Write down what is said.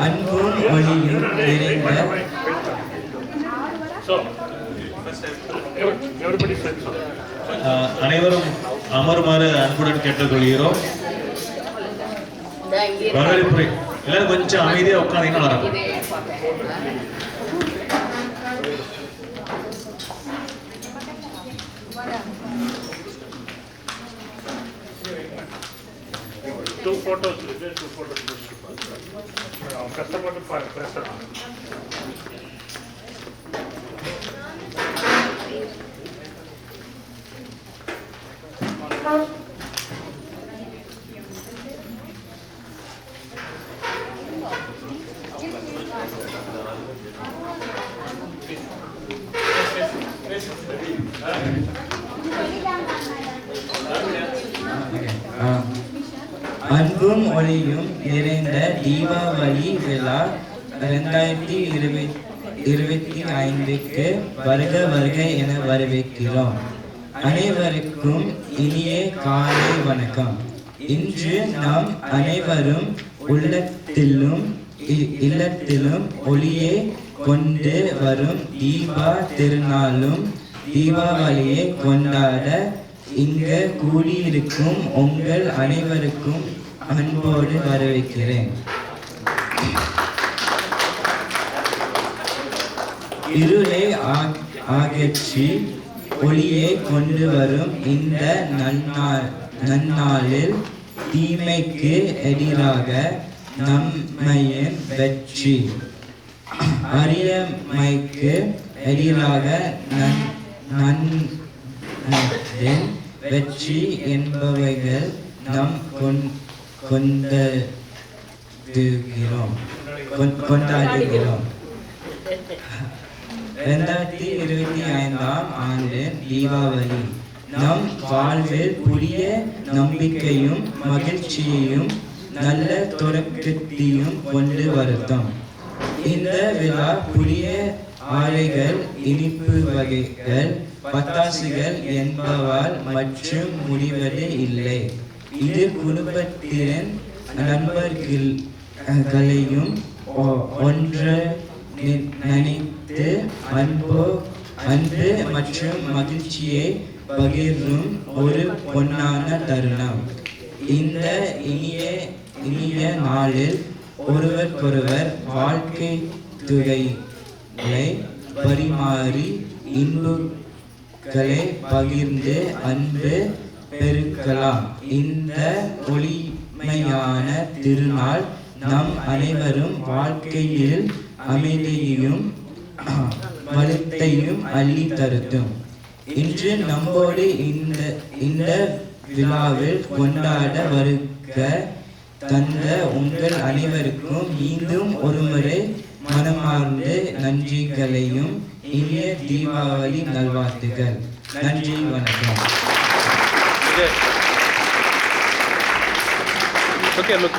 அன்பும் ஒளியும் நிறைந்த அனைவரும் அமருமாறு அன்புடன் கேட்டுக்கொள்கிறோம். வரவேற்புரை எல்லாரும் கொஞ்சம் அமைதியா உட்காந்தீங்கன்னா வரும். Two photos. கஷ்டப்பட்டு பேசுறேன். அன்பும் ஒளியும் நிறைந்த தீபாவளி விழா 2025க்கு வருக வருக என வரவேற்கிறோம். அனைவருக்கும் இனிய காலை வணக்கம். இன்று நாம் அனைவரும் உள்ளத்திலும் இல்லத்திலும் ஒளியை கொண்டு வரும் தீபா திருநாளும் தீபாவளியை கொண்டாட இங்கு கூடியிருக்கும் உங்கள் அனைவருக்கும் அன்போடு வரவேற்கிறேன். இருளை அகற்றி ஒளியை கொண்டு வரும் இந்த நன்னாளில் தீமைக்கு எதிராக நம்மையின் வெற்றி, அறியாமைக்கு எதிராக வெற்றி என்பவைகள் நாம் கொண்டாடுகிறோம். 2025ஆம் ஆண்டு தீபாவளி நம் வாழ்வில் புதிய நம்பிக்கையும் மகிழ்ச்சியையும் நல்ல தொடக்கத்தையும் கொண்டு வருத்தம். இந்த விழா புதிய ஆடைகள், இனிப்பு வகைகள், பட்டாசுகள் என்பவால் மற்றும் முடிவது இல்லை. இது குடும்பத்தின் நண்பர்களையும் ஒன்று நினைத்து அன்பு மற்றும் மகிழ்ச்சியை பகிர்வும் ஒரு பொன்னான தருணம். இந்த இனிய நாளில் ஒருவருக்கொருவர் வாழ்க்கை துறைகளை பரிமாறி இன்புகளை பகிர்ந்து அன்பு பெருக்கலாம். இந்த ஒளிமையான திருநாள் நம் அனைவரும் வாழ்க்கையில் அமைதியையும் வளத்தையும் அள்ளி தருத்தும். இன்று நம்மோடு இந்த விழாவில் கொண்டாட வருக தந்த உங்கள் அனைவருக்கும் மீண்டும் ஒருமுறை மனமார்ந்த நன்றிகளையும் இனிய தீபாவளி நல்வாழ்த்துக்கள். நன்றி, வணக்கம். Okay, look.